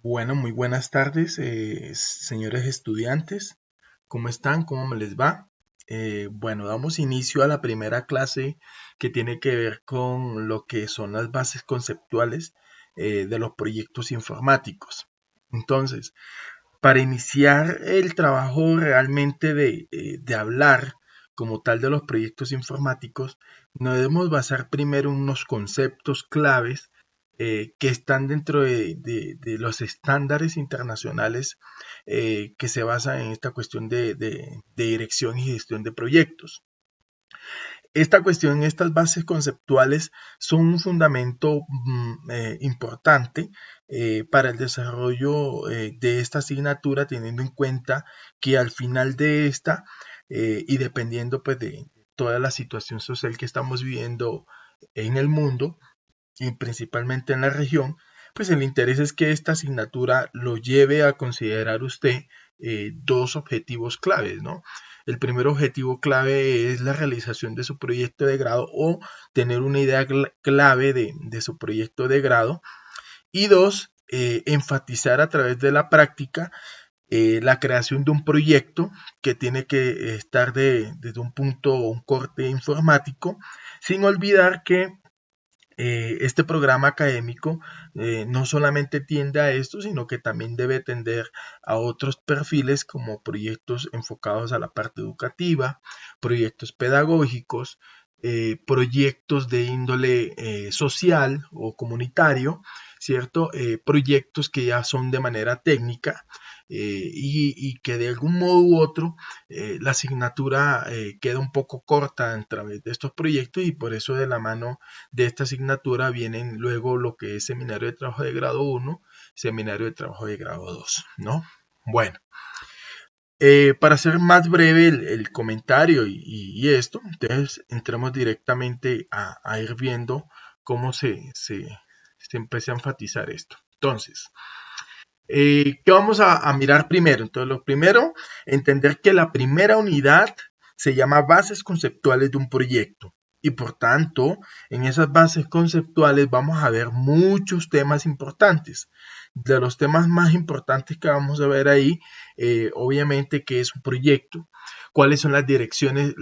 Bueno, muy buenas tardes, señores estudiantes. ¿Cómo están? ¿Cómo me les va? Bueno, damos inicio a la primera clase que tiene que ver con lo que son las bases conceptuales de los proyectos informáticos. Entonces, para iniciar el trabajo realmente de hablar como tal de los proyectos informáticos, nos debemos basar primero en unos conceptos claves que están dentro de los estándares internacionales que se basan en esta cuestión de dirección y gestión de proyectos. Esta cuestión, estas bases conceptuales son un fundamento importante para el desarrollo de esta asignatura, teniendo en cuenta que al final de esta, y dependiendo pues de toda la situación social que estamos viviendo en el mundo y principalmente en la región, pues el interés es que esta asignatura lo lleve a considerar usted dos objetivos claves, ¿no? El primer objetivo clave es la realización de su proyecto de grado o tener una idea clave de su proyecto de grado. Y dos, enfatizar a través de la práctica la creación de un proyecto que tiene que estar desde un punto o un corte informático, sin olvidar que este programa académico no solamente tiende a esto, sino que también debe tender a otros perfiles como proyectos enfocados a la parte educativa, proyectos pedagógicos, proyectos de índole social o comunitario, ¿cierto? Proyectos que ya son de manera técnica y que de algún modo u otro la asignatura queda un poco corta a través de estos proyectos y por eso de la mano de esta asignatura vienen luego lo que es seminario de trabajo de grado 1, seminario de trabajo de grado 2, ¿no? Bueno, para hacer más breve el comentario y esto, entonces entremos directamente a ir viendo cómo se empieza a enfatizar esto. Entonces, ¿qué vamos a mirar primero? Entonces, lo primero, entender que la primera unidad se llama bases conceptuales de un proyecto. Y por tanto, en esas bases conceptuales vamos a ver muchos temas importantes. De los temas más importantes que vamos a ver ahí, obviamente, qué es un proyecto, cuáles son las direcciones,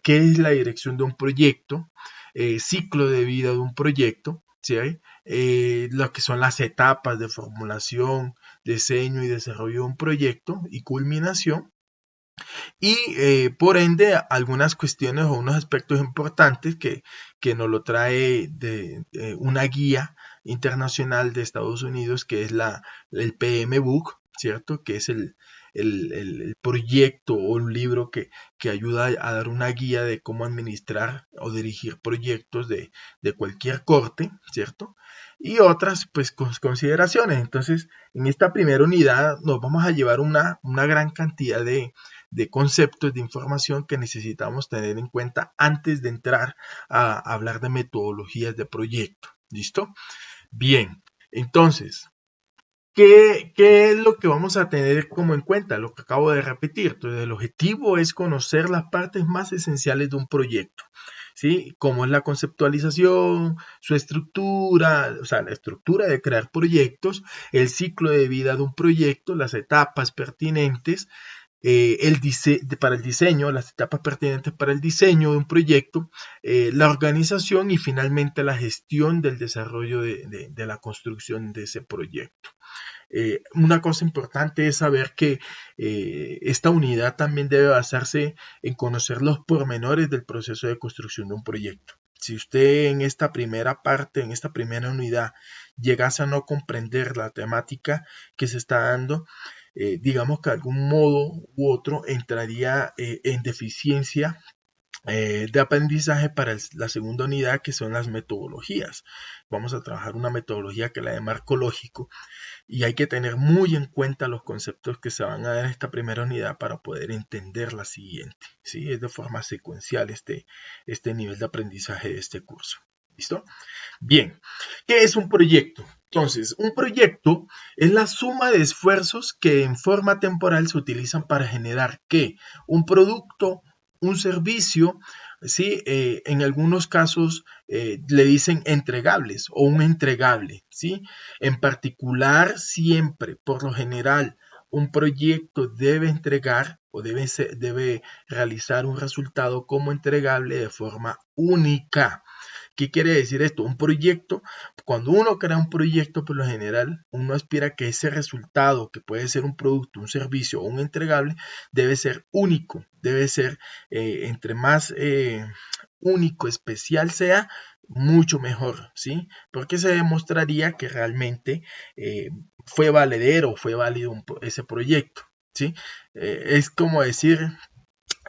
qué es la dirección de un proyecto, ciclo de vida de un proyecto, ¿sí? Lo que son las etapas de formulación, diseño y desarrollo de un proyecto y culminación. Y por ende, algunas cuestiones o unos aspectos importantes que nos lo trae de una guía internacional de Estados Unidos, que es el PM Book, ¿cierto? Que es el proyecto o un libro que ayuda a dar una guía de cómo administrar o dirigir proyectos de cualquier corte, ¿cierto? Y otras, pues, consideraciones. Entonces, en esta primera unidad nos vamos a llevar una gran cantidad de conceptos, de información que necesitamos tener en cuenta antes de entrar a hablar de metodologías de proyecto. ¿Listo? Bien, entonces, ¿qué es lo que vamos a tener como en cuenta? Lo que acabo de repetir. Entonces, el objetivo es conocer las partes más esenciales de un proyecto. ¿Sí? Cómo es la conceptualización, su estructura, o sea, la estructura de crear proyectos, el ciclo de vida de un proyecto, las etapas pertinentes, para el diseño, las etapas pertinentes para el diseño de un proyecto, la organización y finalmente la gestión del desarrollo de la construcción de ese proyecto. Una cosa importante es saber que esta unidad también debe basarse en conocer los pormenores del proceso de construcción de un proyecto. Si usted en esta primera parte, en esta primera unidad, llegase a no comprender la temática que se está dando, digamos que de algún modo u otro entraría en deficiencia de aprendizaje para la segunda unidad, que son las metodologías. Vamos a trabajar una metodología que es la de marco lógico y hay que tener muy en cuenta los conceptos que se van a dar en esta primera unidad para poder entender la siguiente. ¿Sí? Es de forma secuencial este nivel de aprendizaje de este curso. ¿Listo? Bien, ¿qué es un proyecto? Entonces, un proyecto es la suma de esfuerzos que en forma temporal se utilizan para generar ¿qué? Un producto, un servicio, ¿sí? En algunos casos le dicen entregables o un entregable, ¿sí? En particular, siempre, por lo general, un proyecto debe entregar o debe realizar un resultado como entregable de forma única. ¿Qué quiere decir esto? Un proyecto, cuando uno crea un proyecto, por lo general, uno aspira a que ese resultado, que puede ser un producto, un servicio o un entregable, debe ser único, debe ser, entre más único, especial sea, mucho mejor, ¿sí? Porque se demostraría que realmente fue valedero, fue válido ese proyecto, ¿sí? Es como decir,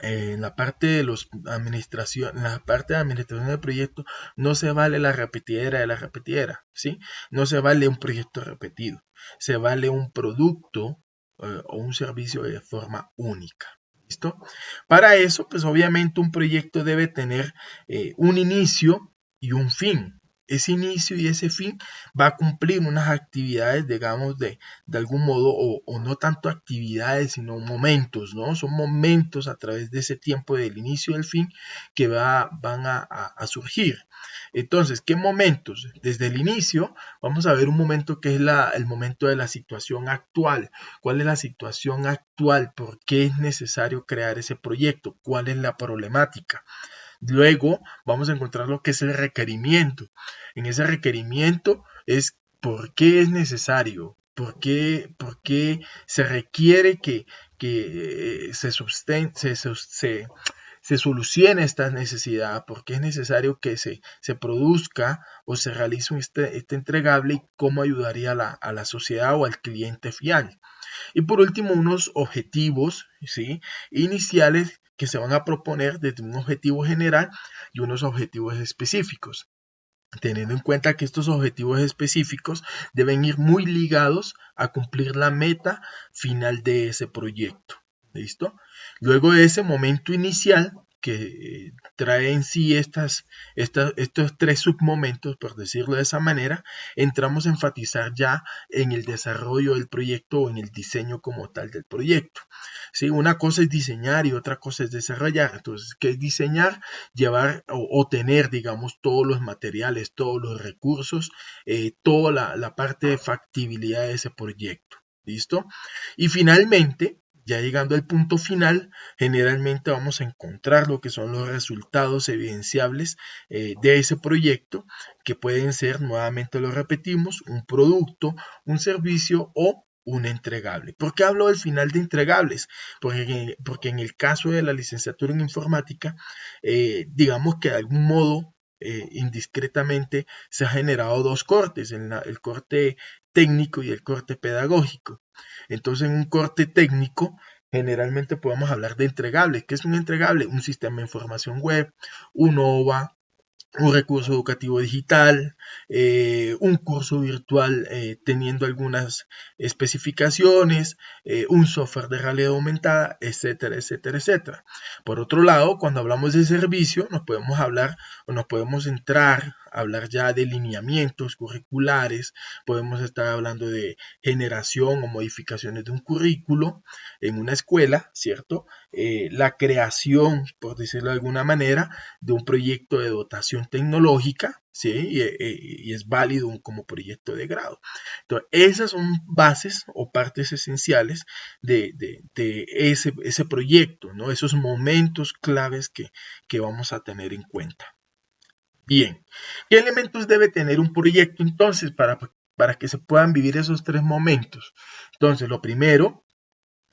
en la parte de en la parte de administración del proyecto, no se vale la repetidera de la repetidera, ¿sí? No se vale un proyecto repetido, se vale un producto o un servicio de forma única. ¿Listo? Para eso, pues obviamente un proyecto debe tener un inicio y un fin. Ese inicio y ese fin va a cumplir unas actividades, digamos, de algún modo, o no tanto actividades, sino momentos, ¿no? Son momentos a través de ese tiempo del inicio y el fin que van a surgir. Entonces, ¿qué momentos? Desde el inicio, vamos a ver un momento que es el momento de la situación actual. ¿Cuál es la situación actual? ¿Por qué es necesario crear ese proyecto? ¿Cuál es la problemática? Luego vamos a encontrar lo que es el requerimiento. En ese requerimiento es por qué es necesario, por qué se requiere que se solucione esta necesidad, por qué es necesario que se produzca o se realice este entregable y cómo ayudaría a la sociedad o al cliente final. Y por último, unos objetivos, ¿sí?, iniciales que se van a proponer desde un objetivo general y unos objetivos específicos, teniendo en cuenta que estos objetivos específicos deben ir muy ligados a cumplir la meta final de ese proyecto. ¿Listo? Luego de ese momento inicial que trae en sí estos tres submomentos, por decirlo de esa manera, entramos a enfatizar ya en el desarrollo del proyecto o en el diseño como tal del proyecto. ¿Sí? Una cosa es diseñar y otra cosa es desarrollar. Entonces, ¿qué es diseñar? Llevar o tener, digamos, todos los materiales, todos los recursos, toda la parte de factibilidad de ese proyecto. ¿Listo? Y finalmente, ya llegando al punto final, generalmente vamos a encontrar lo que son los resultados evidenciables de ese proyecto, que pueden ser, nuevamente lo repetimos, un producto, un servicio o un entregable. ¿Por qué hablo del final de entregables? Porque en el caso de la licenciatura en informática, digamos que de algún modo, indiscretamente, se ha generado dos cortes, el corte técnico y el corte pedagógico. Entonces, en un corte técnico, generalmente podemos hablar de entregables. ¿Qué es un entregable? Un sistema de información web, un OVA, un recurso educativo digital, un curso virtual teniendo algunas especificaciones, un software de realidad aumentada, etcétera, etcétera, etcétera. Por otro lado, cuando hablamos de servicio, nos podemos hablar o nos podemos entrar a hablar ya de lineamientos curriculares, podemos estar hablando de generación o modificaciones de un currículo en una escuela, ¿cierto? La creación, por decirlo de alguna manera, de un proyecto de dotación tecnológica, ¿sí? Y es válido como proyecto de grado. Entonces, esas son bases o partes esenciales de ese proyecto, ¿no? Esos momentos claves que vamos a tener en cuenta. Bien, ¿qué elementos debe tener un proyecto entonces para que se puedan vivir esos tres momentos? Entonces, lo primero,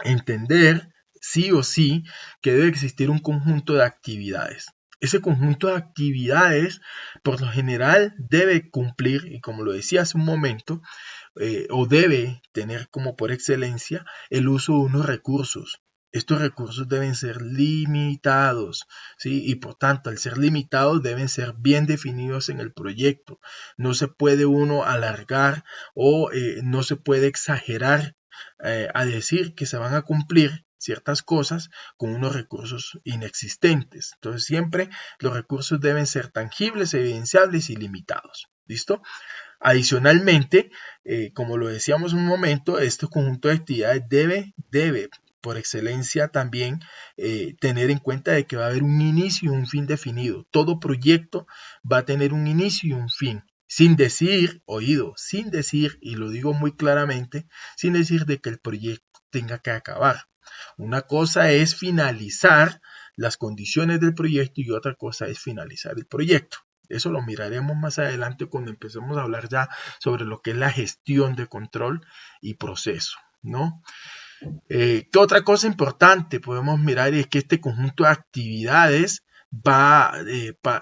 entender sí o sí que debe existir un conjunto de actividades. Ese conjunto de actividades, por lo general, debe cumplir, y como lo decía hace un momento, o debe tener como por excelencia el uso de unos recursos. Estos recursos deben ser limitados, ¿sí? Y por tanto, al ser limitados, deben ser bien definidos en el proyecto. No se puede uno alargar o no se puede exagerar a decir que se van a cumplir ciertas cosas con unos recursos inexistentes. Entonces siempre los recursos deben ser tangibles, evidenciables y limitados. ¿Listo? Adicionalmente, como lo decíamos un momento, este conjunto de actividades debe por excelencia también tener en cuenta de que va a haber un inicio y un fin definido. Todo proyecto va a tener un inicio y un fin. Sin decir, oído, sin decir, y lo digo muy claramente, sin decir de que el proyecto tenga que acabar. Una cosa es finalizar las condiciones del proyecto y otra cosa es finalizar el proyecto. Eso lo miraremos más adelante cuando empecemos a hablar ya sobre lo que es la gestión de control y proceso, ¿no? ¿Qué otra cosa importante podemos mirar? Es que este conjunto de actividades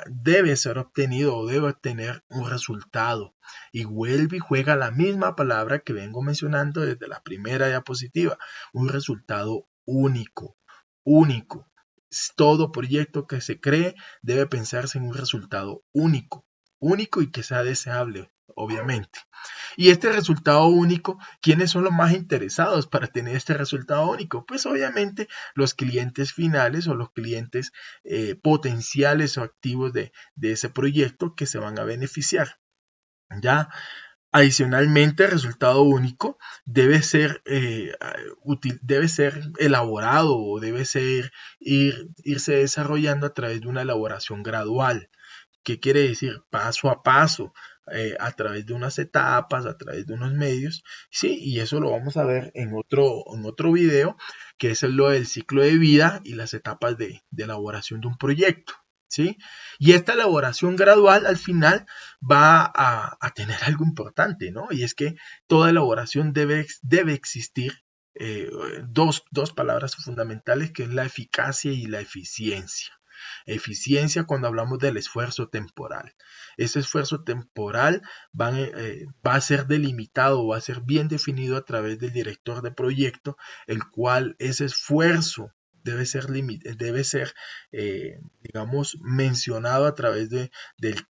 debe ser obtenido o debe obtener un resultado. Y vuelve y juega la misma palabra que vengo mencionando desde la primera diapositiva, un resultado único, único. Todo proyecto que se cree debe pensarse en un resultado único, único y que sea deseable, obviamente. Y este resultado único, ¿quiénes son los más interesados para tener este resultado único? Pues obviamente los clientes finales o los clientes potenciales o activos de ese proyecto que se van a beneficiar. Ya, adicionalmente, el resultado único debe ser elaborado o debe irse desarrollando a través de una elaboración gradual. ¿Qué quiere decir? Paso a paso, a través de unas etapas, a través de unos medios, ¿sí? Y eso lo vamos a ver en otro video, que es lo del ciclo de vida y las etapas de elaboración de un proyecto, ¿sí? Y esta elaboración gradual al final va a tener algo importante, ¿no? Y es que toda elaboración debe existir dos palabras fundamentales, que es la eficacia y la eficiencia. Eficiencia cuando hablamos del esfuerzo temporal. Ese esfuerzo temporal va a ser delimitado, va a ser bien definido a través del director de proyecto, el cual ese esfuerzo debe ser digamos, mencionado a través del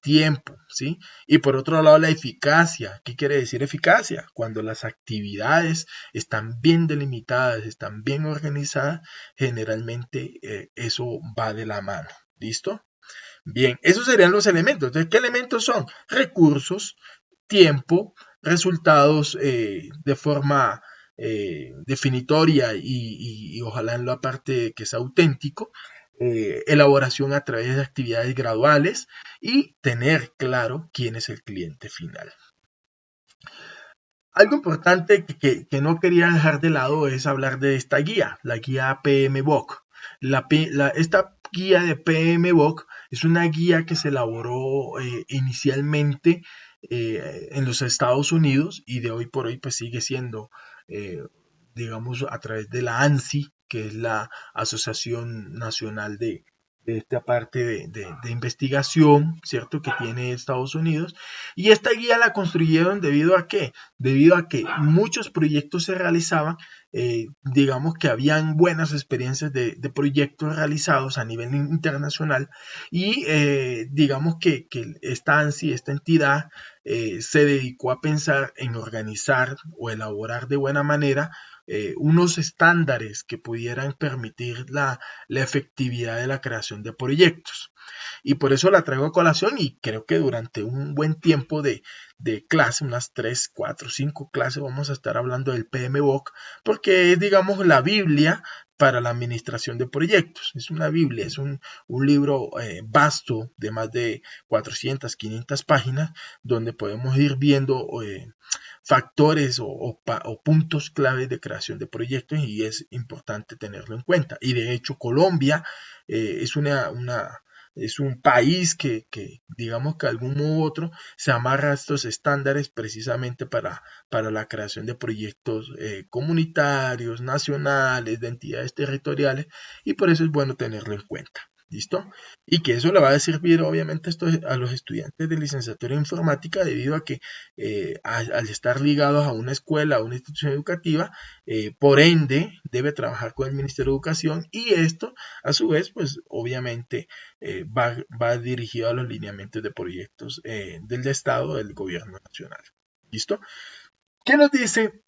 tiempo, ¿sí? Y por otro lado, la eficacia. ¿Qué quiere decir eficacia? Cuando las actividades están bien delimitadas, están bien organizadas, generalmente eso va de la mano. ¿Listo? Bien, esos serían los elementos. Entonces, ¿qué elementos son? Recursos, tiempo, resultados de forma definitoria y ojalá en la parte que sea auténtico, elaboración a través de actividades graduales y tener claro quién es el cliente final. Algo importante que no quería dejar de lado es hablar de esta guía, la guía PMBOK. Esta guía de PMBOK es una guía que se elaboró inicialmente en los Estados Unidos y de hoy por hoy pues sigue siendo, digamos, a través de la ANSI, que es la Asociación Nacional de esta parte de investigación, ¿cierto?, que tiene Estados Unidos. Y esta guía la construyeron debido a ¿qué? Debido a que muchos proyectos se realizaban, digamos que habían buenas experiencias de proyectos realizados a nivel internacional y digamos que esta ANSI, esta entidad, se dedicó a pensar en organizar o elaborar de buena manera unos estándares que pudieran permitir la efectividad de la creación de proyectos. Y por eso la traigo a colación y creo que durante un buen tiempo de clase, unas 3, 4, 5 clases, vamos a estar hablando del PMBOK, porque es, digamos, la Biblia para la administración de proyectos. Es una Biblia, es un libro vasto de más de 400, 500 páginas, donde podemos ir viendo factores o puntos claves de creación de proyectos y es importante tenerlo en cuenta. Y de hecho Colombia es es un país que digamos que de algún modo u otro se amarra a estos estándares precisamente para la creación de proyectos comunitarios, nacionales, de entidades territoriales y por eso es bueno tenerlo en cuenta. ¿Listo? Y que eso le va a servir obviamente a los estudiantes de licenciatura en informática debido a que al estar ligados a una escuela, a una institución educativa, por ende debe trabajar con el Ministerio de Educación y esto a su vez pues obviamente va dirigido a los lineamientos de proyectos del Estado, del gobierno nacional. ¿Listo? ¿Qué nos dice?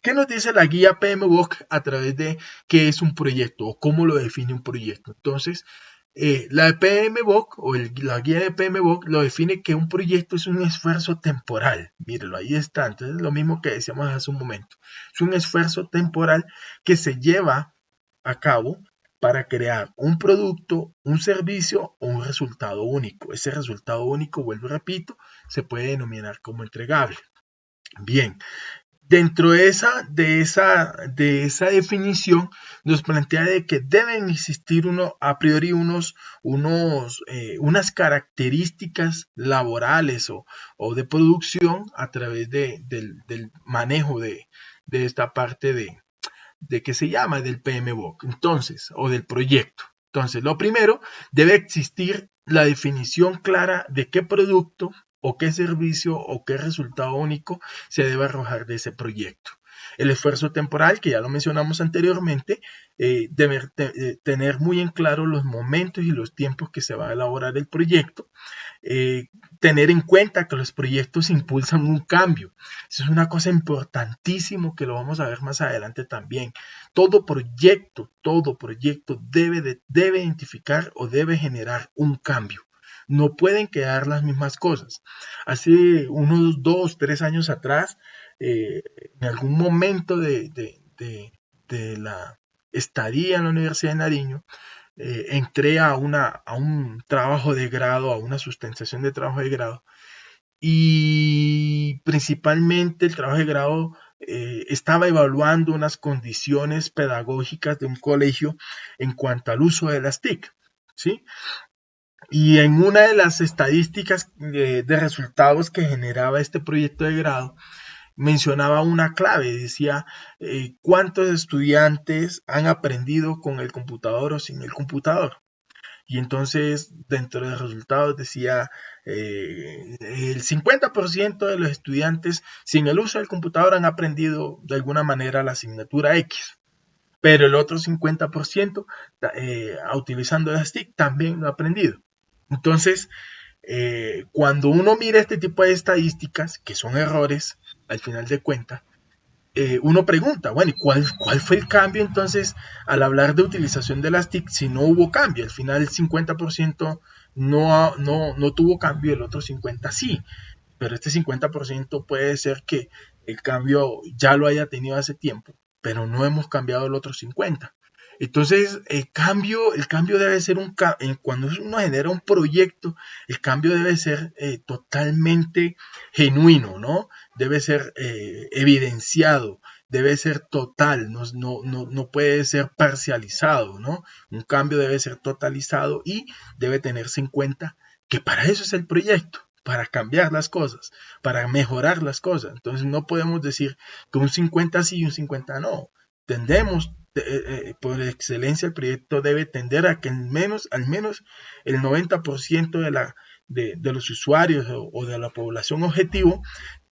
¿Qué nos dice la guía PMBOK a través de qué es un proyecto o cómo lo define un proyecto? Entonces, la PMBOK o la guía de PMBOK lo define que un proyecto es un esfuerzo temporal. Míralo, ahí está. Entonces, lo mismo que decíamos hace un momento. Es un esfuerzo temporal que se lleva a cabo para crear un producto, un servicio o un resultado único. Ese resultado único, vuelvo y repito, se puede denominar como entregable. Bien, dentro de esa definición nos plantea de que deben existir a priori unas características laborales o de producción a través del manejo de esta parte de que se llama del PMBOK, entonces, o del proyecto. Entonces, lo primero, debe existir la definición clara de qué producto o qué servicio o qué resultado único se debe arrojar de ese proyecto. El esfuerzo temporal, que ya lo mencionamos anteriormente, debe tener muy en claro los momentos y los tiempos que se va a elaborar el proyecto. Tener en cuenta que los proyectos impulsan un cambio. Eso es una cosa importantísima que lo vamos a ver más adelante también. Todo proyecto debe identificar o debe generar un cambio. No pueden quedar las mismas cosas. Hace unos 2, 3 años atrás, en algún momento de la estadía en la Universidad de Nariño, entré a un trabajo de grado, a una sustentación de trabajo de grado, y principalmente el trabajo de grado estaba evaluando unas condiciones pedagógicas de un colegio en cuanto al uso de las TIC, ¿sí? Y en una de las estadísticas de resultados que generaba este proyecto de grado, mencionaba una clave, decía cuántos estudiantes han aprendido con el computador o sin el computador. Y entonces dentro de los resultados decía el 50% de los estudiantes sin el uso del computador han aprendido de alguna manera la asignatura X, pero el otro 50% utilizando las TIC también lo ha aprendido. Entonces, cuando uno mira este tipo de estadísticas, que son errores al final de cuentas, uno pregunta, bueno, ¿y cuál fue el cambio entonces al hablar de utilización de las TIC si no hubo cambio? Al final el 50% no tuvo cambio, el otro 50% sí, pero este 50% puede ser que el cambio ya lo haya tenido hace tiempo, pero no hemos cambiado el otro 50%. Entonces, el cambio debe ser cuando uno genera un proyecto, el cambio debe ser totalmente genuino, ¿no? Debe ser evidenciado, debe ser total, no puede ser parcializado, ¿no? Un cambio debe ser totalizado y debe tenerse en cuenta que para eso es el proyecto, para cambiar las cosas, para mejorar las cosas. Entonces no podemos decir que un 50 sí y un 50 no. Tendemos, por excelencia, el proyecto debe tender a que al menos el 90% de los usuarios o de la población objetivo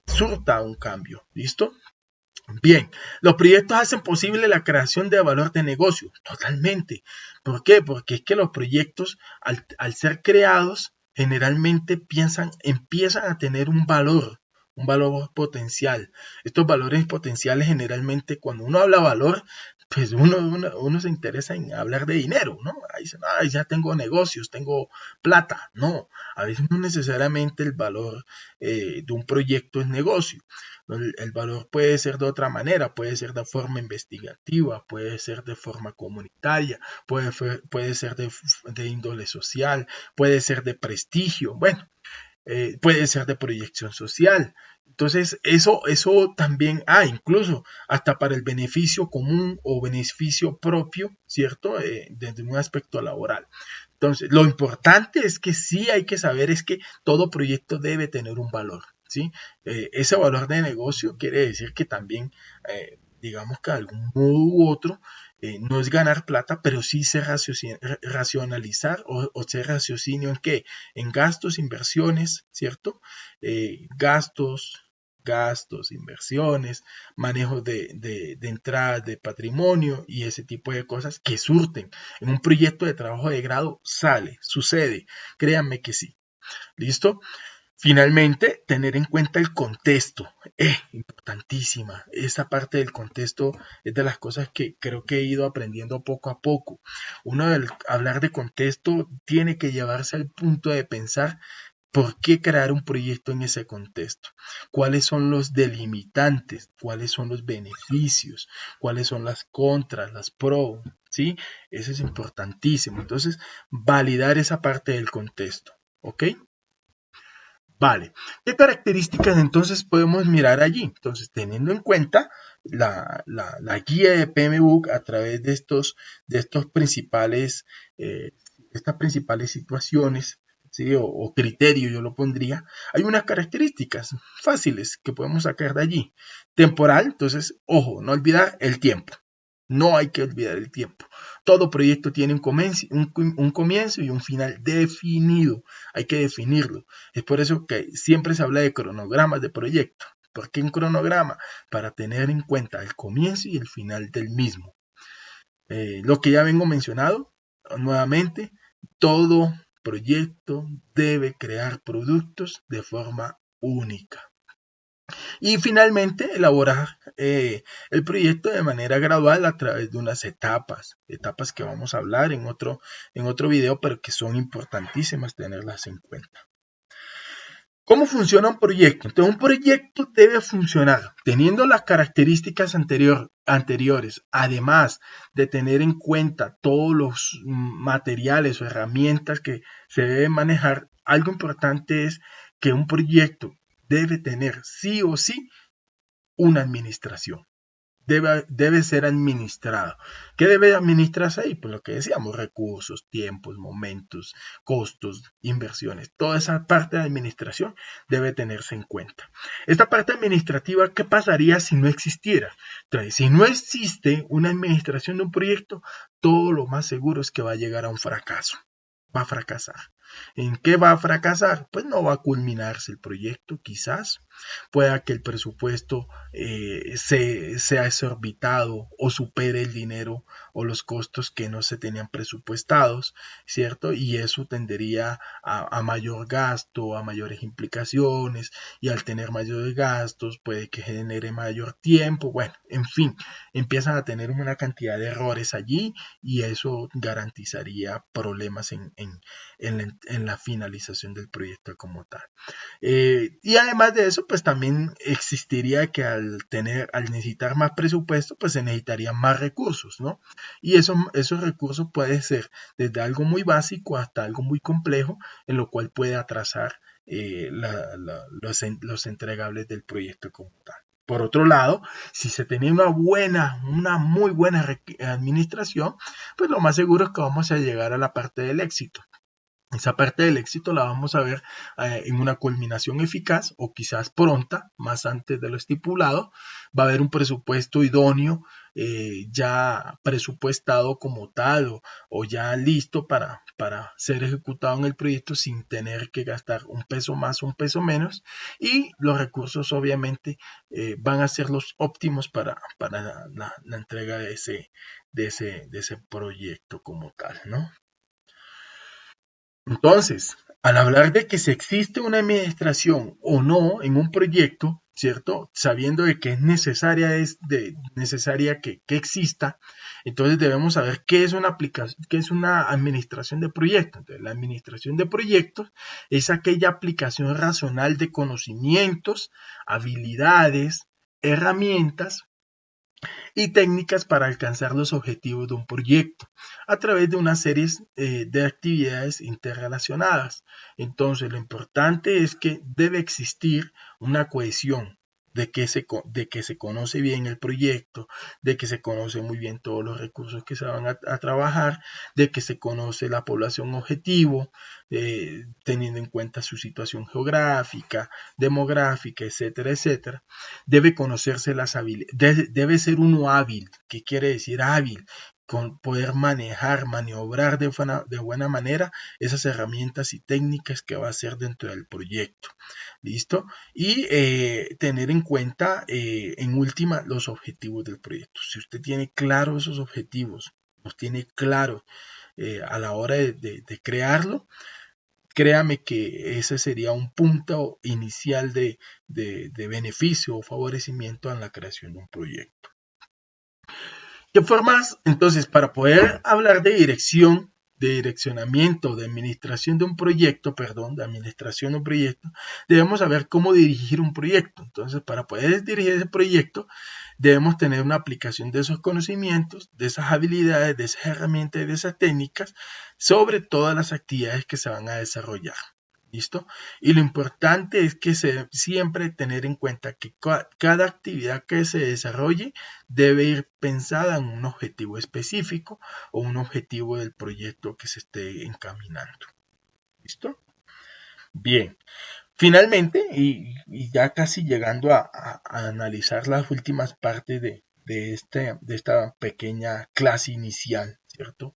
surta un cambio. ¿Listo? Bien, los proyectos hacen posible la creación de valor de negocio, totalmente. ¿Por qué? Porque es que los proyectos, al ser creados, generalmente empiezan a tener un valor potencial. Estos valores potenciales generalmente, cuando uno habla valor, pues uno se interesa en hablar de dinero, ¿no? Ahí dicen, ay, ya tengo negocios, tengo plata. No, a veces no necesariamente el valor de un proyecto es negocio. El valor puede ser de otra manera, puede ser de forma investigativa, puede ser de forma comunitaria, puede ser de índole social, puede ser de prestigio, bueno, puede ser de proyección social. Entonces, eso también, incluso hasta para el beneficio común o beneficio propio, ¿cierto? Desde un aspecto laboral. Entonces, lo importante es que sí hay que saber es que todo proyecto debe tener un valor, ¿sí? Ese valor de negocio quiere decir que también, digamos que de algún modo u otro, no es ganar plata, pero sí ser racionalizar o ser raciocinio en qué, en gastos, inversiones, ¿cierto? Gastos, inversiones, manejo de entradas de patrimonio y ese tipo de cosas que surten. En un proyecto de trabajo de grado sucede, créanme que sí. ¿Listo? Finalmente, tener en cuenta el contexto, importantísima. Esa parte del contexto es de las cosas que creo que he ido aprendiendo poco a poco. Uno al hablar de contexto tiene que llevarse al punto de pensar por qué crear un proyecto en ese contexto, cuáles son los delimitantes, cuáles son los beneficios, cuáles son las contras, las pros, ¿sí? Eso es importantísimo. Entonces, validar esa parte del contexto, ¿ok? Vale. ¿Qué características entonces podemos mirar allí? Entonces, teniendo en cuenta la guía de PMBOK a través de estos principales, estas principales situaciones, ¿sí? O criterios, yo lo pondría, hay unas características fáciles que podemos sacar de allí. Temporal, entonces, ojo, no olvidar el tiempo. No hay que olvidar el tiempo. Todo proyecto tiene un comienzo y un final definido. Hay que definirlo. Es por eso que siempre se habla de cronogramas de proyecto. ¿Por qué un cronograma? Para tener en cuenta el comienzo y el final del mismo. Lo que ya vengo mencionado, nuevamente, todo proyecto debe crear productos de forma única. Y finalmente, elaborar el proyecto de manera gradual a través de unas etapas que vamos a hablar en otro video, pero que son importantísimas tenerlas en cuenta. ¿Cómo funciona un proyecto? Entonces, un proyecto debe funcionar teniendo las características anteriores, además de tener en cuenta todos los materiales o herramientas que se deben manejar. Algo importante es que un proyecto debe tener sí o sí una administración. Debe ser administrado. ¿Qué debe administrarse ahí? Pues lo que decíamos, recursos, tiempos, momentos, costos, inversiones. Toda esa parte de administración debe tenerse en cuenta. Esta parte administrativa, ¿qué pasaría si no existiera? Entonces, si no existe una administración de un proyecto, todo lo más seguro es que va a llegar a un fracaso. Va a fracasar. ¿En qué va a fracasar? Pues no va a culminarse el proyecto, quizás. Pueda que el presupuesto sea exorbitado o supere el dinero o los costos que no se tenían presupuestados, ¿cierto? Y eso tendería a mayor gasto, a mayores implicaciones, y al tener mayores gastos puede que genere mayor tiempo. Bueno, en fin, empiezan a tener una cantidad de errores allí y eso garantizaría problemas en la finalización del proyecto como tal. Y además de eso, pues también existiría que al necesitar más presupuesto, pues se necesitarían más recursos, ¿no? Y esos recursos pueden ser desde algo muy básico hasta algo muy complejo, en lo cual puede atrasar los entregables del proyecto como tal. Por otro lado, si se tenía una muy buena administración, pues lo más seguro es que vamos a llegar a la parte del éxito. Esa parte del éxito la vamos a ver en una culminación eficaz o quizás pronta, más antes de lo estipulado. Va a haber un presupuesto idóneo, ya presupuestado como tal o ya listo para ser ejecutado en el proyecto sin tener que gastar un peso más, un peso menos. Y los recursos obviamente van a ser los óptimos para la entrega de ese proyecto como tal, ¿no? Entonces, al hablar de que si existe una administración o no en un proyecto, ¿cierto? Sabiendo de que es necesaria que exista, entonces debemos saber qué es una aplicación, qué es una administración de proyectos. Entonces, la administración de proyectos es aquella aplicación racional de conocimientos, habilidades, herramientas y técnicas para alcanzar los objetivos de un proyecto a través de una serie de actividades interrelacionadas. Entonces, lo importante es que debe existir una cohesión de que se conoce bien el proyecto, de que se conoce muy bien todos los recursos que se van a trabajar, de que se conoce la población objetivo, teniendo en cuenta su situación geográfica, demográfica, etcétera, etcétera. Debe conocerse las habilidades, debe ser uno hábil. ¿Qué quiere decir hábil? Con poder maniobrar de buena manera esas herramientas y técnicas que va a hacer dentro del proyecto. ¿Listo? Y tener en cuenta, en última, los objetivos del proyecto. Si usted tiene claro esos objetivos, los tiene claro a la hora de crearlo, créame que ese sería un punto inicial de beneficio o favorecimiento en la creación de un proyecto. ¿Qué formas? Entonces, para poder hablar de dirección direccionamiento, de administración de un proyecto, perdón, de administración de un proyecto, debemos saber cómo dirigir un proyecto. Entonces, para poder dirigir ese proyecto, debemos tener una aplicación de esos conocimientos, de esas habilidades, de esas herramientas y de esas técnicas sobre todas las actividades que se van a desarrollar. ¿Listo? Y lo importante es que siempre tener en cuenta que cada actividad que se desarrolle debe ir pensada en un objetivo específico o un objetivo del proyecto que se esté encaminando. ¿Listo? Bien. Finalmente, y ya casi llegando a analizar las últimas partes de esta pequeña clase inicial, ¿cierto?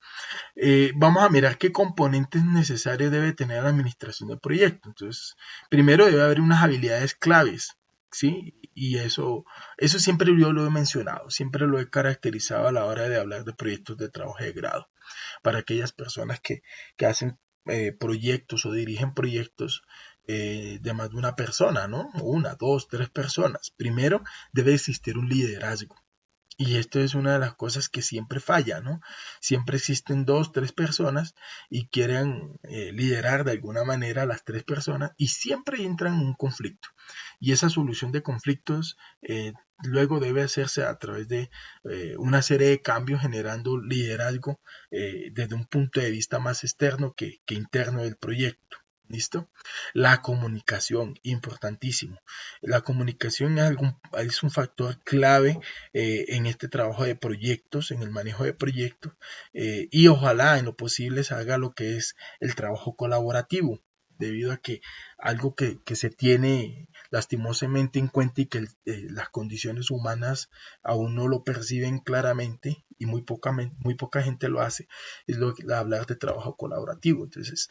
Vamos a mirar qué componentes necesarios debe tener la administración del proyecto. Entonces, primero debe haber unas habilidades claves, ¿sí? Y eso siempre yo lo he mencionado, siempre lo he caracterizado a la hora de hablar de proyectos de trabajo de grado. Para aquellas personas que hacen proyectos o dirigen proyectos de más de una persona, ¿no? Una, dos, tres personas. Primero, debe existir un liderazgo. Y esto es una de las cosas que siempre falla, ¿no? Siempre existen dos, tres personas y quieren liderar de alguna manera a las tres personas y siempre entran en un conflicto. Y esa solución de conflictos luego debe hacerse a través de una serie de cambios generando liderazgo desde un punto de vista más externo que interno del proyecto. ¿Listo? La comunicación, importantísimo. La comunicación es un factor clave en este trabajo de proyectos, en el manejo de proyectos, y ojalá en lo posible se haga lo que es el trabajo colaborativo, debido a que algo que se tiene lastimosamente en cuenta y que las condiciones humanas aún no lo perciben claramente y muy poca gente lo hace, es hablar de trabajo colaborativo. Entonces,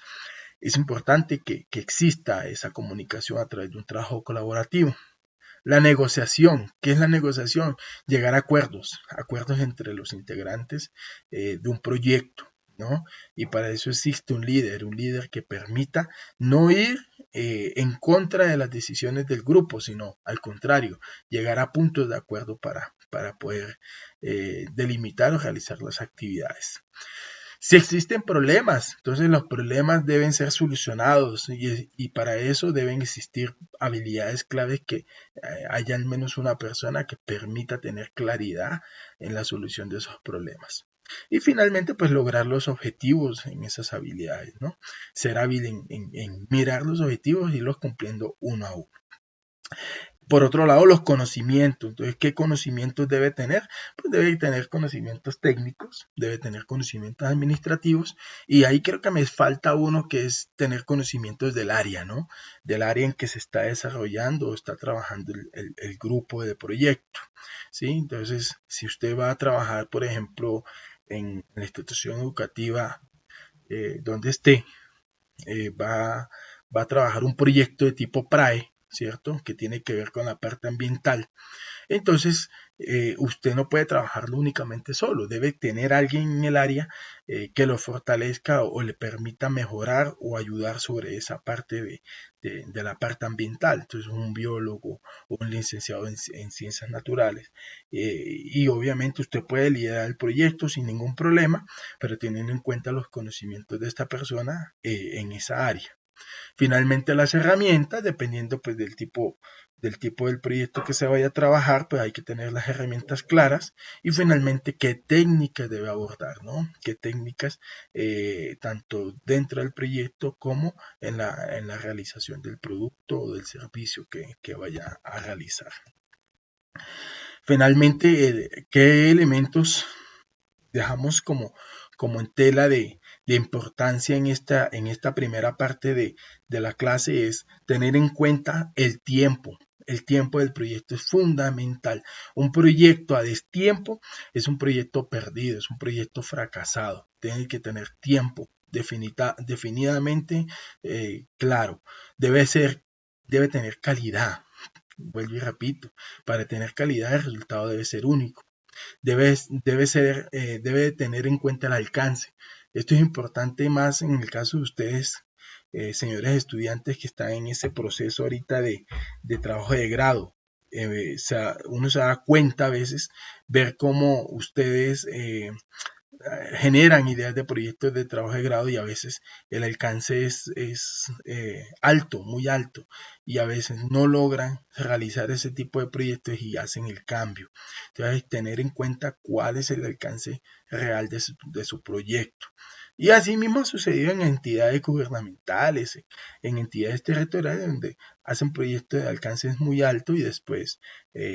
es importante que exista esa comunicación a través de un trabajo colaborativo. La negociación, ¿qué es la negociación? Llegar a acuerdos entre los integrantes de un proyecto, ¿no? Y para eso existe un líder que permita no ir en contra de las decisiones del grupo, sino al contrario, llegar a puntos de acuerdo para poder delimitar o realizar las actividades. Si existen problemas, entonces los problemas deben ser solucionados y para eso deben existir habilidades claves que haya al menos una persona que permita tener claridad en la solución de esos problemas. Y finalmente, pues lograr los objetivos en esas habilidades, ¿no? Ser hábil en mirar los objetivos y irlos cumpliendo uno a uno. Por otro lado, los conocimientos. Entonces, ¿qué conocimientos debe tener? Pues debe tener conocimientos técnicos, debe tener conocimientos administrativos y ahí creo que me falta uno que es tener conocimientos del área, ¿no? Del área en que se está desarrollando o está trabajando el grupo de proyecto, ¿sí? Entonces, si usted va a trabajar, por ejemplo, en la institución educativa donde esté, va a trabajar un proyecto de tipo PRAE, ¿cierto? Que tiene que ver con la parte ambiental. Entonces, usted no puede trabajarlo únicamente solo, debe tener alguien en el área que lo fortalezca o le permita mejorar o ayudar sobre esa parte de la parte ambiental. Entonces, un biólogo o un licenciado en ciencias naturales. Y obviamente usted puede liderar el proyecto sin ningún problema, pero teniendo en cuenta los conocimientos de esta persona en esa área. Finalmente las herramientas, dependiendo pues del tipo del proyecto que se vaya a trabajar, pues hay que tener las herramientas claras y finalmente qué técnicas debe abordar, ¿no? Qué técnicas tanto dentro del proyecto como en la realización del producto o del servicio que vaya a realizar. Finalmente, qué elementos dejamos como en tela de importancia en esta primera parte de la clase es tener en cuenta el tiempo. El tiempo del proyecto es fundamental. Un proyecto a destiempo es un proyecto perdido, es un proyecto fracasado. Tiene que tener tiempo definidamente claro. Debe tener calidad. Vuelvo y repito, para tener calidad el resultado debe ser único. Debe tener en cuenta el alcance. Esto es importante más en el caso de ustedes, señores estudiantes que están en ese proceso ahorita de trabajo de grado. Uno se da cuenta a veces ver cómo ustedes generan ideas de proyectos de trabajo de grado y a veces el alcance es alto, muy alto, y a veces no logran realizar ese tipo de proyectos y hacen el cambio. Entonces, tener en cuenta cuál es el alcance real de su proyecto. Y así mismo ha sucedido en entidades gubernamentales, en entidades territoriales, donde hacen proyectos de alcances muy alto y después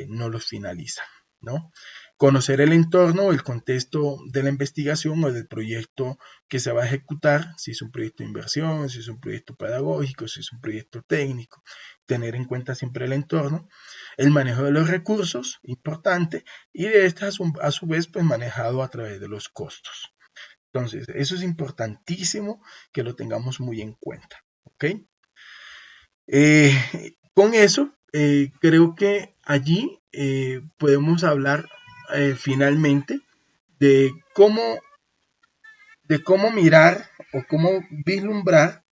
no los finalizan, ¿no? Conocer el entorno o el contexto de la investigación o del proyecto que se va a ejecutar, si es un proyecto de inversión, si es un proyecto pedagógico, si es un proyecto técnico, tener en cuenta siempre el entorno, el manejo de los recursos, importante, y de estas a su vez pues manejado a través de los costos. Entonces, eso es importantísimo que lo tengamos muy en cuenta, ¿ok? Con eso, creo que allí podemos hablar finalmente de cómo mirar o cómo vislumbrar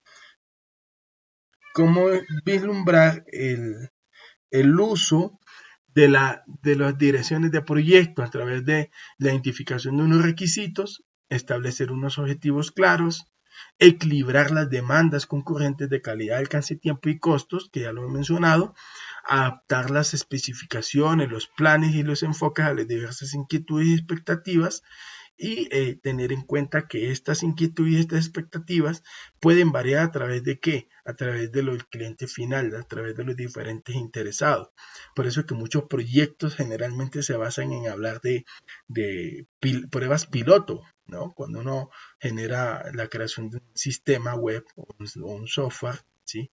el uso de las direcciones de proyecto a través de la identificación de unos requisitos, establecer unos objetivos claros, equilibrar las demandas concurrentes de calidad, alcance, tiempo y costos, que ya lo he mencionado, adaptar las especificaciones, los planes y los enfoques a las diversas inquietudes y expectativas, y tener en cuenta que estas inquietudes y estas expectativas pueden variar a través de qué, a través de lo del cliente final, a través de los diferentes interesados. Por eso que muchos proyectos generalmente se basan en hablar de pruebas piloto, ¿no? Cuando uno genera la creación de un sistema web o un software, ¿sí?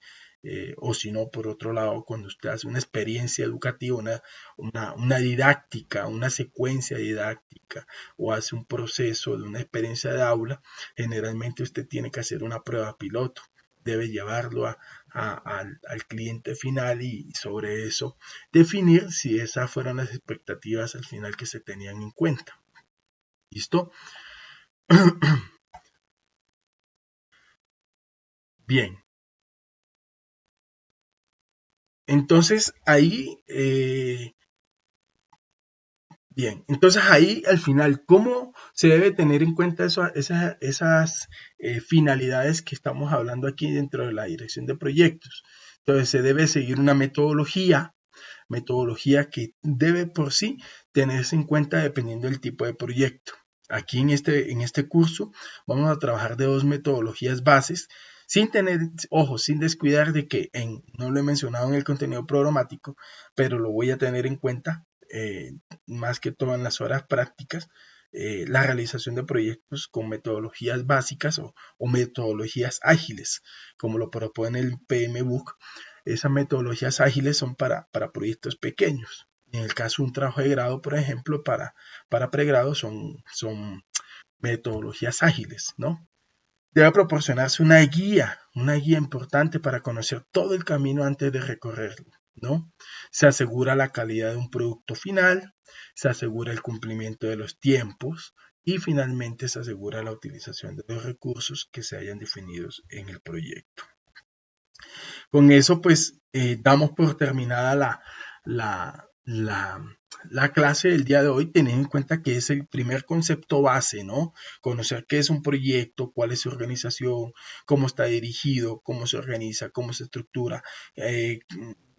O si no, por otro lado, cuando usted hace una experiencia educativa, una didáctica, una secuencia didáctica, o hace un proceso de una experiencia de aula, generalmente usted tiene que hacer una prueba piloto. Debe llevarlo al cliente final y sobre eso definir si esas fueron las expectativas al final que se tenían en cuenta. ¿Listo? Bien. Entonces ahí bien, entonces ahí al final, ¿cómo se debe tener en cuenta esas finalidades que estamos hablando aquí dentro de la dirección de proyectos? Entonces se debe seguir una metodología que debe por sí tenerse en cuenta dependiendo del tipo de proyecto. Aquí en este curso vamos a trabajar de dos metodologías bases, sin tener, ojo, sin descuidar de que no lo he mencionado en el contenido programático, pero lo voy a tener en cuenta más que todo en las horas prácticas, la realización de proyectos con metodologías básicas o metodologías ágiles, como lo propone el PMBOK. Esas metodologías ágiles son para proyectos pequeños. En el caso de un trabajo de grado, por ejemplo, para pregrado son metodologías ágiles, ¿no? Debe proporcionarse una guía importante para conocer todo el camino antes de recorrerlo, ¿no? Se asegura la calidad de un producto final, se asegura el cumplimiento de los tiempos y finalmente se asegura la utilización de los recursos que se hayan definido en el proyecto. Con eso, pues, damos por terminada la, la, la clase del día de hoy, teniendo en cuenta que es el primer concepto base, ¿no? Conocer qué es un proyecto, cuál es su organización, cómo está dirigido, cómo se organiza, cómo se estructura, eh,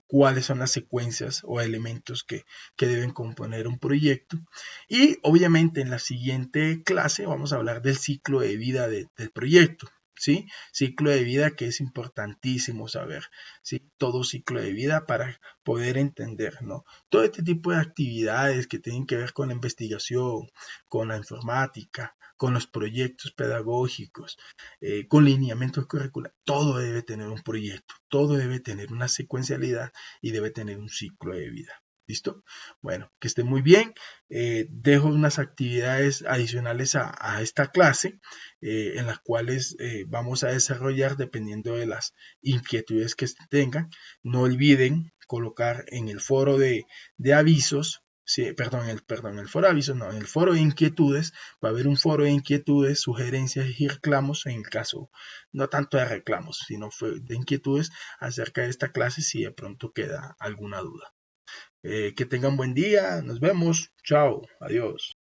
cuáles son las secuencias o elementos que deben componer un proyecto. Y obviamente en la siguiente clase vamos a hablar del ciclo de vida del proyecto. ¿Sí? Ciclo de vida que es importantísimo saber, ¿sí? Todo ciclo de vida para poder entender, ¿no? Todo este tipo de actividades que tienen que ver con la investigación, con la informática, con los proyectos pedagógicos, con lineamientos curriculares, todo debe tener un proyecto, todo debe tener una secuencialidad y debe tener un ciclo de vida. ¿Listo? Bueno, que esté muy bien. Dejo unas actividades adicionales a esta clase en las cuales vamos a desarrollar dependiendo de las inquietudes que tengan. No olviden colocar en el foro de avisos, sí, el foro de avisos, no, en el foro de inquietudes, va a haber un foro de inquietudes, sugerencias y reclamos, en el caso, no tanto de reclamos, sino de inquietudes acerca de esta clase si de pronto queda alguna duda. Que tengan buen día, nos vemos, chao, adiós.